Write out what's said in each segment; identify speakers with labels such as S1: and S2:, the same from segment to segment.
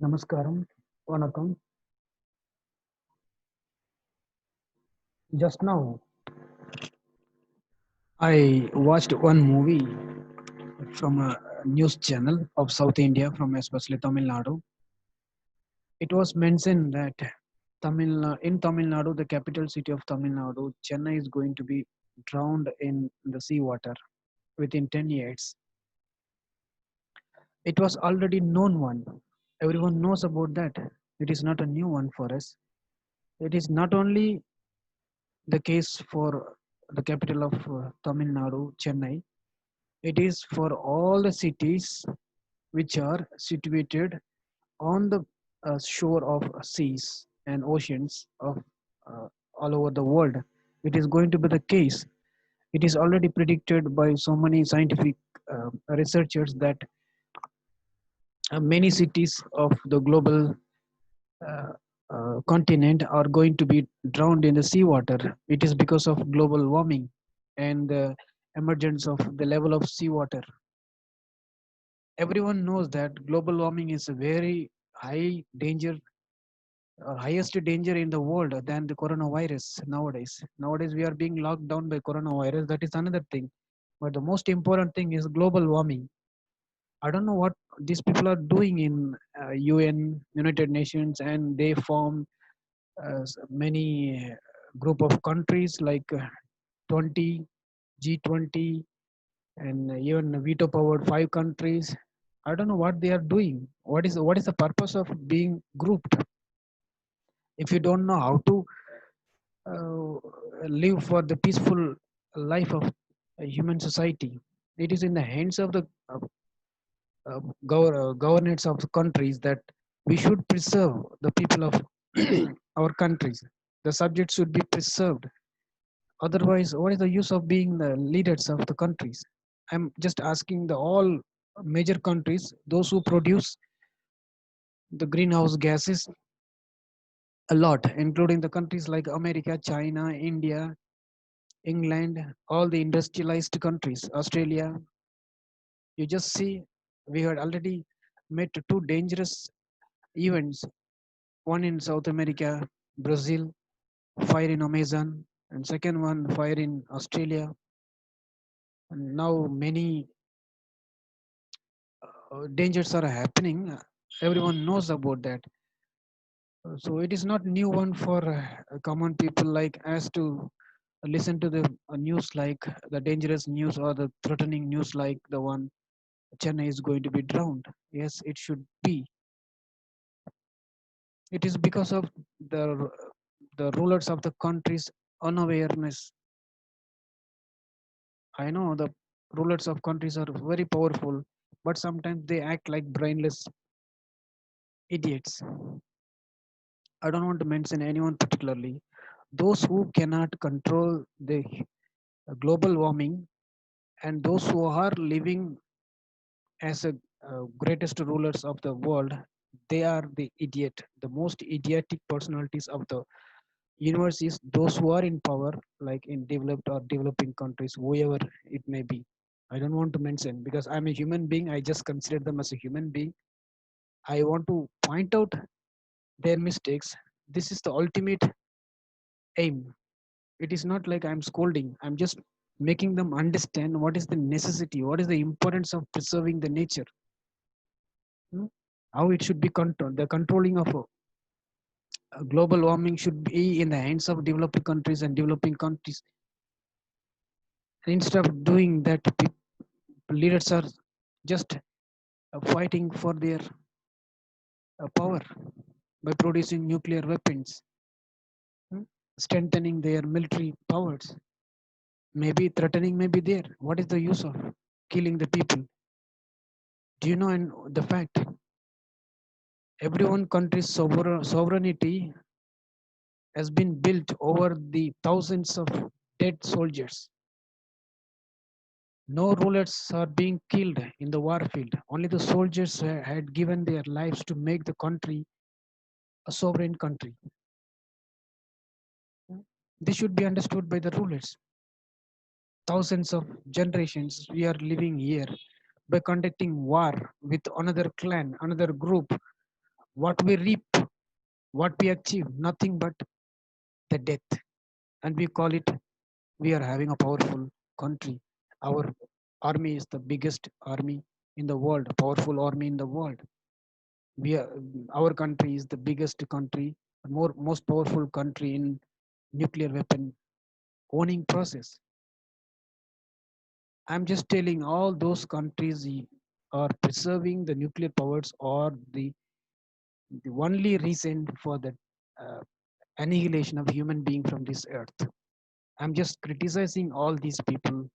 S1: Namaskaram, Vanakkam. Just now, I watched one movie from a news channel of South India, from especially Tamil Nadu. It was mentioned that in Tamil Nadu, the capital city of Tamil Nadu, Chennai, is going to be drowned in the seawater within 10 years. It was already known one. Everyone knows about that. It is not a new one for us. It is not only the case for the capital of Tamil Nadu, Chennai. It is for all the cities which are situated on the shore of seas and oceans of all over the world. It is going to be the case. It is already predicted by so many scientific researchers that many cities of the global uh, continent are going to be drowned in the seawater. It is because of global warming and the emergence of the level of seawater. Everyone knows that global warming is a very high danger or highest danger in the world than the coronavirus nowadays. Nowadays we are being locked down by coronavirus. That is another thing. But the most important thing is global warming. I don't know what these people are doing in UN, United Nations, and they form many group of countries like 20, G20, and even veto powered 5 countries. I don't know what they are doing. What is the purpose of being grouped? If you don't know how to uh, live for the peaceful life of a human society, it is in the hands of the governance of the countries that we should preserve the people of our countries. The subject should be preserved. Otherwise, what is the use of being the leaders of the countries? I'm just asking the all major countries, those who produce the greenhouse gases a lot, including the countries like America, China, India, England, all the industrialized countries, Australia. You just see, we had already met two dangerous events. One in South America, Brazil, fire in Amazon, and second one, fire in Australia. And now many dangers are happening. Everyone knows about that. So it is not new one for common people like us to listen to the news like the dangerous news or the threatening news like the one Chennai is going to be drowned. Yes, it should be. It is because of the rulers of the country's unawareness. I know the rulers of countries are very powerful, but sometimes they act like brainless idiots. I don't want to mention anyone particularly. Those who cannot control the global warming and those who are living as a greatest rulers of the world, they are the idiot. The most idiotic personalities of the universe is those who are in power, like in developed or developing countries, whoever it may be. I don't want to mention because I'm a human being. I just consider them as a human being. I want to point out their mistakes. This is the ultimate aim. It is not like I'm scolding. I'm just making them understand what is the necessity, what is the importance of preserving the nature, hmm? How it should be controlled. The controlling of global warming should be in the hands of developed countries and developing countries. And instead of doing that, leaders are just fighting for their power by producing nuclear weapons, hmm? Strengthening their military powers. Maybe threatening may be there. What is the use of killing the people? Do you know and the fact every one country's sovereignty has been built over the thousands of dead soldiers. No rulers are being killed in the war field. Only the soldiers had given their lives to make the country a sovereign country. This should be understood by the rulers. Thousands of generations we are living here by conducting war with another clan, another group, What we reap, what we achieve, nothing but the death. And we call it we are having a powerful country. Our army is the biggest army in the world, powerful army in the world. We are, our country is the biggest country, most powerful country in nuclear weapon owning process. I'm just telling all those countries are preserving the nuclear powers or the only reason for the uh, annihilation of human being from this earth. I'm just criticizing all these people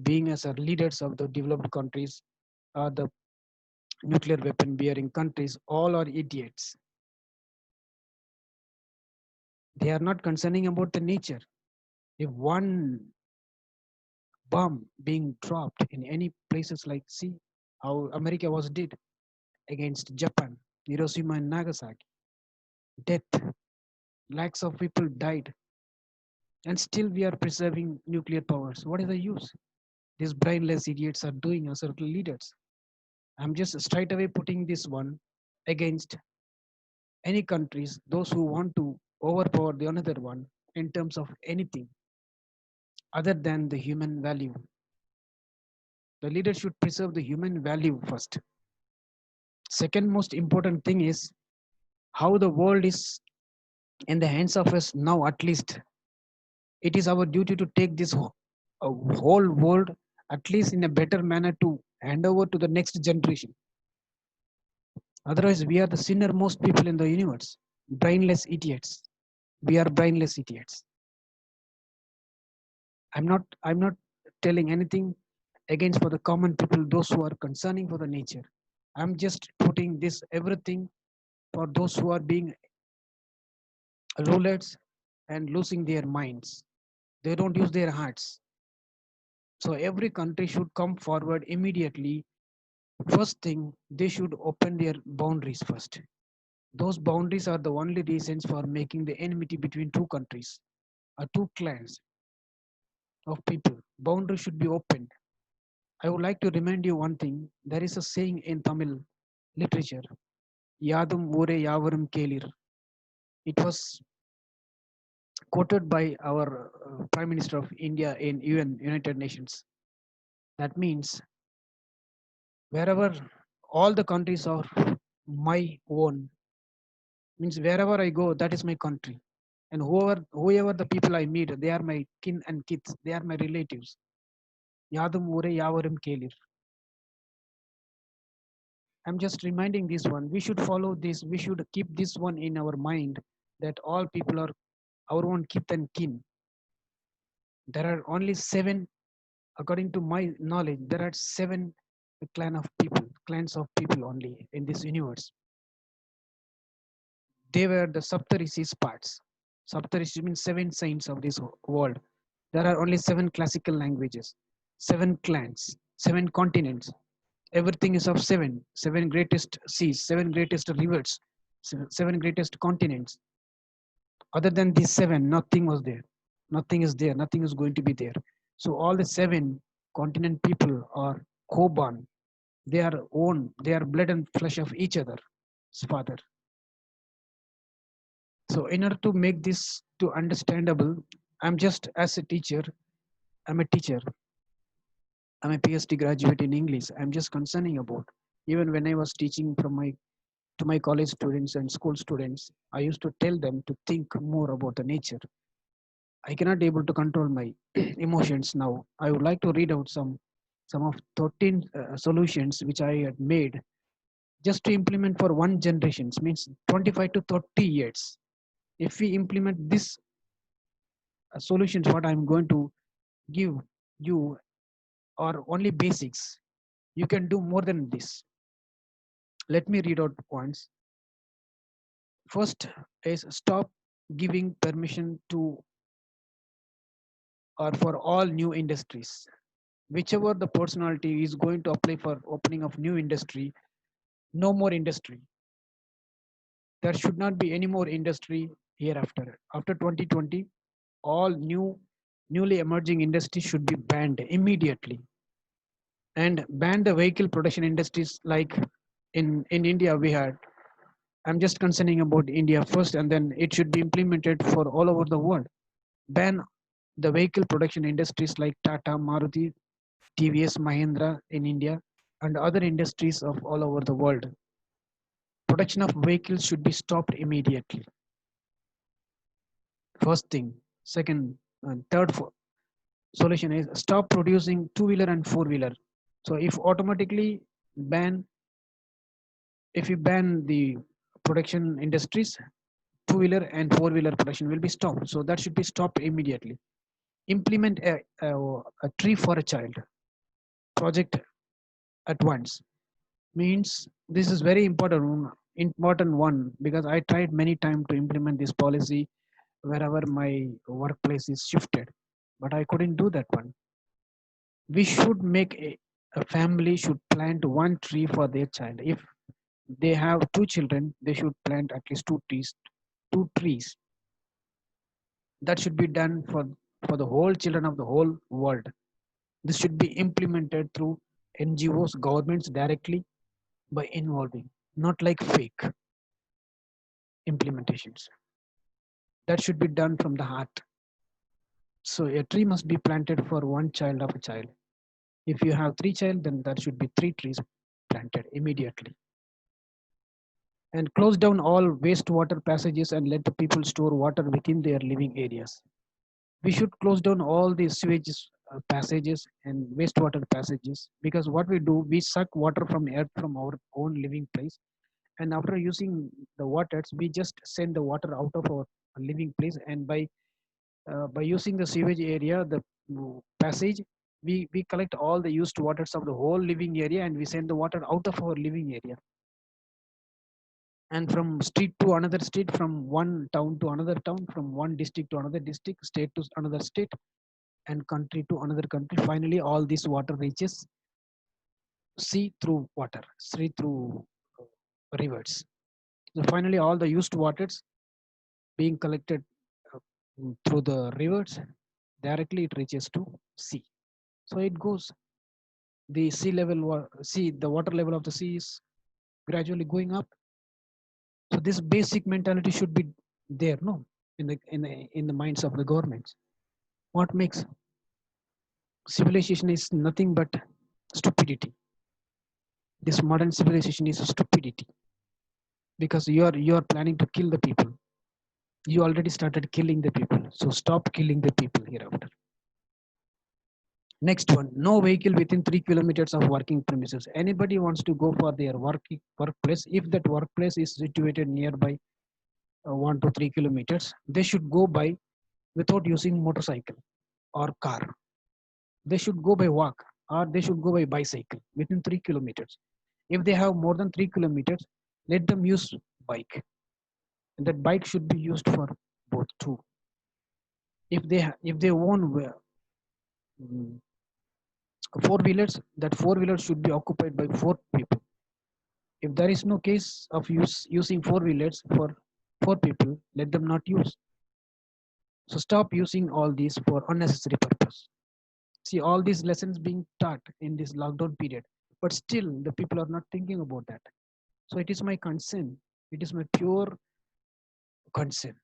S1: being as a leaders of the developed countries or the nuclear weapon bearing countries. All are idiots. They are not concerning about the nature. If one bomb being dropped in any places like see how America was did against Japan, Hiroshima and Nagasaki, death, lakhs of people died, and still we are preserving nuclear powers. What is the use? These brainless idiots are doing as our leaders. I'm just straight away putting this one against any countries, those who want to overpower the another one in terms of anything other than the human value. The leader should preserve the human value first. Second most important thing is how the world is in the hands of us now. At least it is our duty to take this whole world at least in a better manner to hand over to the next generation. Otherwise, we are the sinner most people in the universe. Brainless idiots. We are brainless idiots. I'm not telling anything against for the common people, those who are concerning for the nature. I'm just putting this everything for those who are being rulers and losing their minds. They don't use their hearts. So every country should come forward immediately. First thing, they should open their boundaries first. Those boundaries are the only reasons for making the enmity between two countries or two clans of people. Boundaries should be opened. I would like to remind you one thing. There is a saying in Tamil literature, Yadum Ure Yavarum Kelir. It was quoted by our Prime Minister of India in UN, United Nations. That means wherever all the countries are my own, means wherever I go, that is my country. And whoever the people I meet, they are my kin and kith, they are my relatives. Yadum Ure Yavarum Kelir. I'm just reminding this one. We should follow this. We should keep this one in our mind that all people are our own kith and kin. There are only seven, according to my knowledge, there are seven clans of people only in this universe. They were the Saptarishis parts. Saptarishi means seven saints of this world. There are only seven classical languages, seven clans, seven continents. Everything is of seven, seven greatest seas, seven greatest rivers, seven greatest continents. Other than these seven, nothing was there. Nothing is there. Nothing is going to be there. So all the seven continent people are co-born. They are own. They are blood and flesh of each other's father. So in order to make this to understandable, I'm just as a teacher. I'm a teacher. I'm a PhD graduate in English. I'm just concerning about even when I was teaching from my to my college students and school students, I used to tell them to think more about the nature. I cannot able to control my emotions now. I would like to read out some of 13 solutions which I had made just to implement for one generation. Means 25 to 30 years. If we implement this solutions, what I'm going to give you are only basics. You can do more than this. Let me read out points. First is stop giving permission to or for all new industries. Whichever the personality is going to apply for opening of new industry, no more industry. There should not be any more industry hereafter. After 2020, all newly emerging industries should be banned immediately and ban the vehicle production industries like in India we had. I'm just concerning about India first, and then it should be implemented for all over the world. Ban the vehicle production industries like Tata, Maruti, TVS, Mahindra in India, and other industries of all over the world. Production of vehicles should be stopped immediately. First thing. Second and third solution is stop producing two-wheeler and four-wheeler. So ban, if you ban the production industries, two-wheeler and four-wheeler production will be stopped. So that should be stopped immediately. Implement a tree for a child project at once. Means this is very important one, because I tried many times to implement this policy wherever my workplace is shifted, but I couldn't do that one. We should make a family should plant one tree for their child. If they have two children, they should plant at least two trees. That should be done for the whole children of the whole world. This should be implemented through NGOs, governments directly, by involving, not like fake implementations. That should be done from the heart. So a tree must be planted for one child of a child. If you have three child, then there should be three trees planted immediately. And close down all wastewater passages and let the people store water within their living areas. We should close down all these sewage passages and wastewater passages, because what we do, we suck water from earth from our own living place, and after using the waters, we just send the water out of our living place, and by using the sewage area, the passage, we collect all the used waters of the whole living area, and we send the water out of our living area, and from street to another street, from one town to another town, from one district to another district, state to another state, and country to another country. Finally all this water reaches sea through water, sea through rivers. So finally all the used waters being collected uh, through the rivers, directly it reaches to sea. So it goes, the sea level sea the water level of the sea is gradually going up. So this basic mentality should be there, no, in the minds of the governments. What makes civilization is nothing but stupidity. This modern civilization is stupidity, because you are planning to kill the people. You already started killing the people, so stop killing the people hereafter. Next one, no vehicle within 3 kilometers of working premises. Anybody wants to go for their workplace, if that workplace is situated nearby 1 to 3 kilometers, they should go by without using motorcycle or car. They should go by walk, or they should go by bicycle within 3 kilometers. If they have more than 3 kilometers, let them use bike. And that bike should be used for both too. If they own mm, four wheelers, that four wheelers should be occupied by four people. If there is no case of using four wheelers for four people, let them not use. So stop using all these for unnecessary purpose. See all these lessons being taught in this lockdown period, but still the people are not thinking about that. So it is my concern. It is my pure concern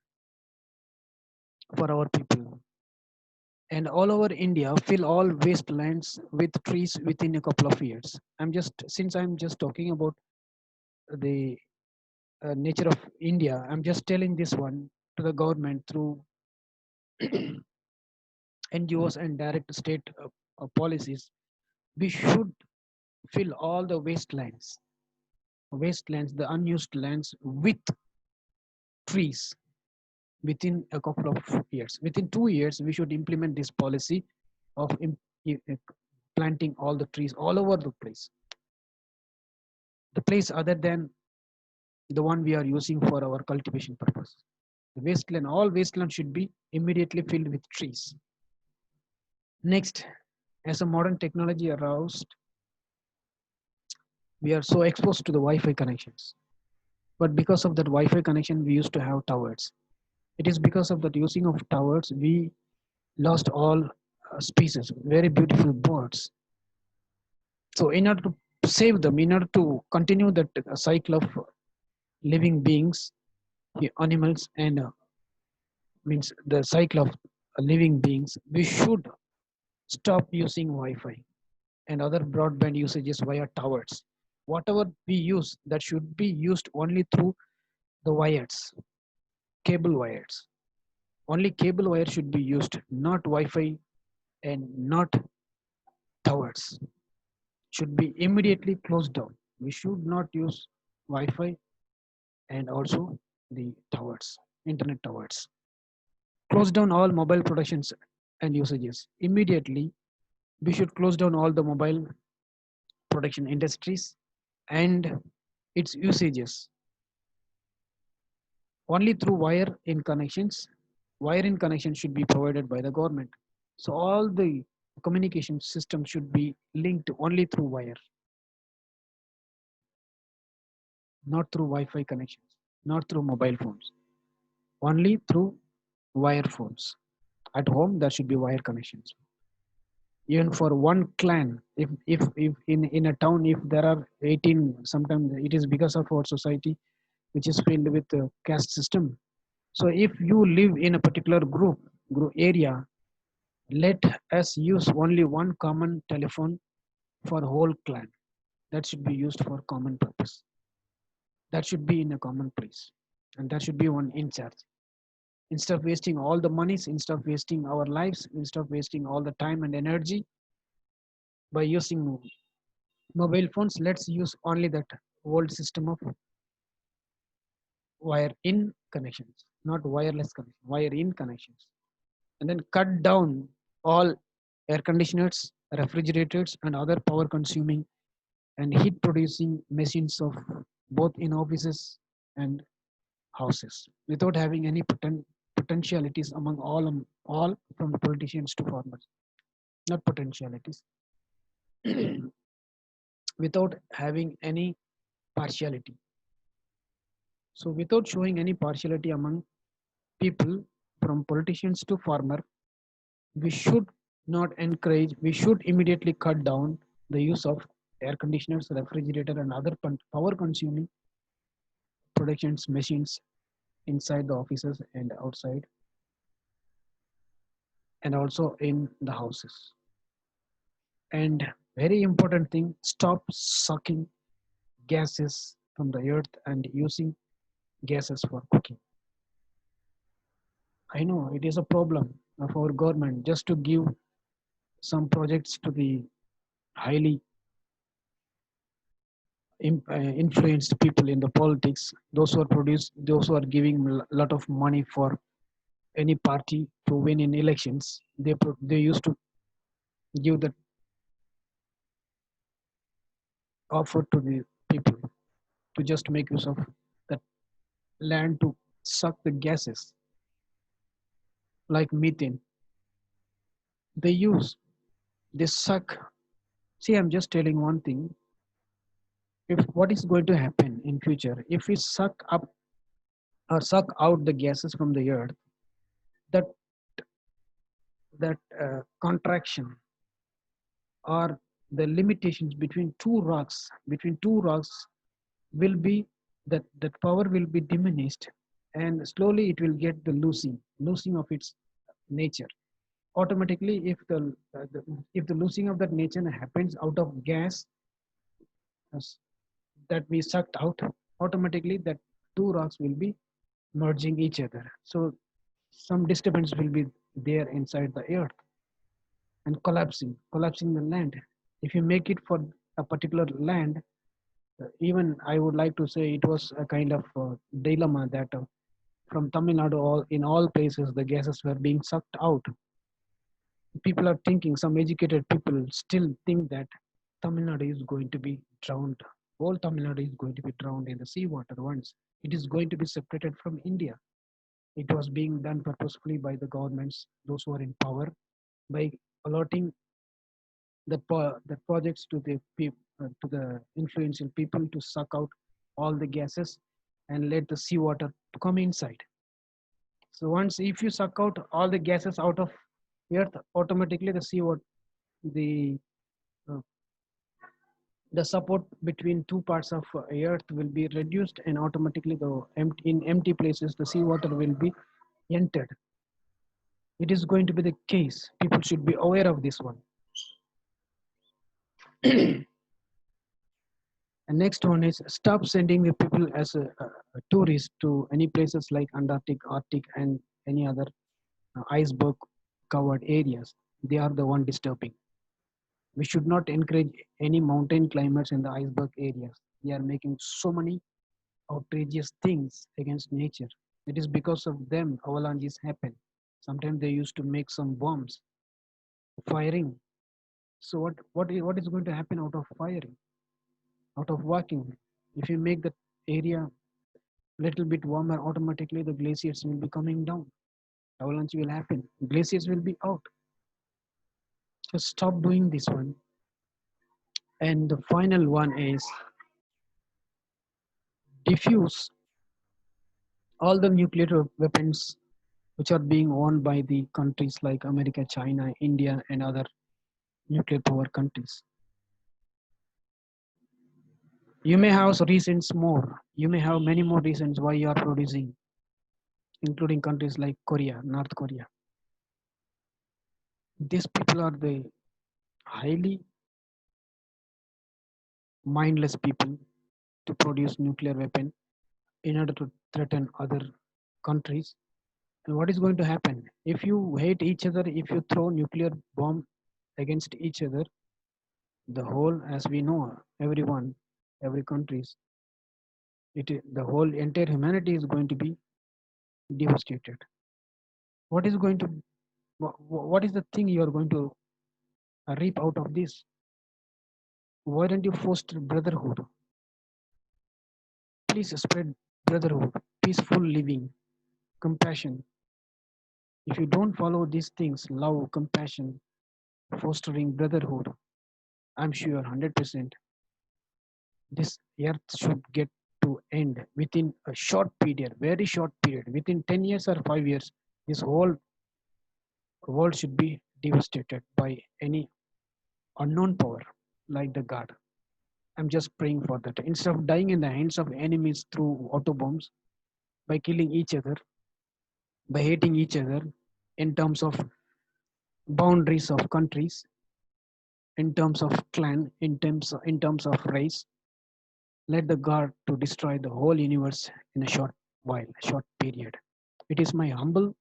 S1: for our people. And all over India, fill all wastelands with trees within a couple of years. Since I'm just talking about the nature of India, I'm just telling this one to the government through NGOs and direct state policies. We should fill all the wastelands, the unused lands with trees within a couple of years. Within 2 years, we should implement this policy of planting all the trees all over the place other than the one we are using for our cultivation purpose. The wasteland, all wasteland should be immediately filled with trees. Next, as a modern technology aroused, we are so exposed to the Wi-Fi connections. But because of that Wi-Fi connection, we used to have towers. It is because of that using of towers, we lost all species, very beautiful birds. So in order to save them, in order to continue that cycle of living beings, animals, and means the cycle of living beings, we should stop using Wi-Fi and other broadband usages via towers. Whatever we use, that should be used only through the wires, cable wires. Only cable wire should be used, not Wi-Fi and not towers. Should be immediately closed down. We should not use Wi-Fi and also the towers, internet towers. Close down all mobile productions and usages. Immediately, we should close down all the mobile production industries and its usages only through wire in connections. Wire in connection should be provided by the government. So all the communication system should be linked only through wire, not through Wi-Fi connections, not through mobile phones, only through wire phones. At home, there should be wire connections. Even for one clan, if in a town, if there are 18, sometimes it is because of our society which is filled with caste system. So if you live in a particular group area, let us use only one common telephone for whole clan. That should be used for common purpose. That should be in a common place, and that should be one in charge. Instead of wasting all the monies, instead of wasting our lives, instead of wasting all the time and energy by using mobile phones, let's use only that old system of wire in connections, not wireless connection, wire in connections. And then cut down all air conditioners, refrigerators, and other power consuming and heat producing machines of both in offices and houses without having any potentialities among all from politicians to farmers. Not potentialities, without having any partiality. So without showing any partiality among people from politicians to farmer, we should not encourage, we should immediately cut down the use of air conditioners, refrigerator, and other power consuming productions machines inside the offices and outside, and also in the houses. And very important thing, stop sucking gases from the earth and using gases for cooking. I know it is a problem of our government just to give some projects to the highly influenced people in the politics, those who are giving a lot of money for any party to win in elections. They used to give the offer to the people to just make use of that land to suck the gases like methane. They use, they suck. See, I'm just telling one thing. If what is going to happen in future, if we suck up or suck out the gases from the earth, that contraction or the limitations between two rocks will be that power will be diminished, and slowly it will get the losing of its nature automatically. If the losing of that nature happens out of gas that we sucked out, automatically that two rocks will be merging each other. So some disturbance will be there inside the earth and collapsing the land. If you make it for a particular land, even I would like to say it was a kind of dilemma that from Tamil Nadu, in all places, the gases were being sucked out. People are thinking, some educated people still think that Tamil Nadu is going to be drowned. Whole Tamil Nadu is going to be drowned in the seawater once. It is going to be separated from India. It was being done purposefully by the governments, those who are in power, by allotting the projects to to the influential people to suck out all the gases and let the seawater to come inside. So once if you suck out all the gases out of earth, automatically the seawater, the uh, The support between two parts of earth will be reduced, and automatically in empty places the seawater will be entered. It is going to be the case. People should be aware of this one. And next one is stop sending the people as a tourist to any places like Antarctic, Arctic, and any other iceberg covered areas. They are the one disturbing. We should not encourage any mountain climbers in the iceberg areas. They are making so many outrageous things against nature. It is because of them avalanches happen. Sometimes they used to make some bombs, firing. So what is going to happen out of firing, out of walking? If you make the area little bit warmer, automatically the glaciers will be coming down. Avalanche will happen. Glaciers will be out. Just stop doing this one. And the final one is diffuse all the nuclear weapons which are being owned by the countries like America, China, India, and other nuclear power countries. You may have reasons more. You may have many more reasons why you are producing, including countries like Korea, North Korea. These people are the highly mindless people to produce nuclear weapon in order to threaten other countries. And what is going to happen if you hate each other? If you throw nuclear bomb against each other, the whole, as we know, everyone, every countries, the whole entire humanity is going to be devastated. What is going to, what is the thing you are going to reap out of this? Why don't you foster brotherhood? Please spread brotherhood, peaceful living, compassion. If you don't follow these things, love, compassion, fostering brotherhood, I'm sure 100% this earth should get to end within a short period, very short period, within 10 years or 5 years. This whole world should be devastated by any unknown power like the God. I'm just praying for that. Instead of dying in the hands of enemies through auto bombs, by killing each other, by hating each other in terms of boundaries of countries, in terms of clan, in terms of race, let the God to destroy the whole universe in a short while, a short period. It is my humble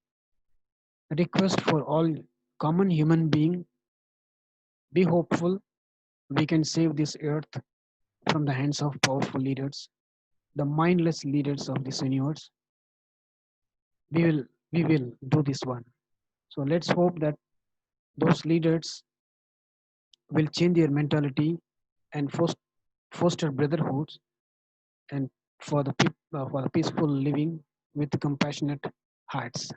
S1: request for all common human being, be hopeful. We can save this earth from the hands of powerful leaders, the mindless leaders of this universe. We will do this one. So let's hope that those leaders will change their mentality and foster brotherhoods and for the peaceful living with compassionate hearts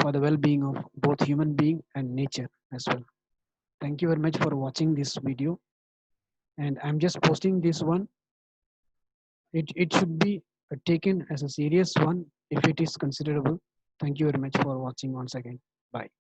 S1: for the well-being of both human being and nature as well. Thank you very much for watching this video, and I'm just posting this one. It should be taken as a serious one if it is considerable. Thank you very much for watching once again. Bye.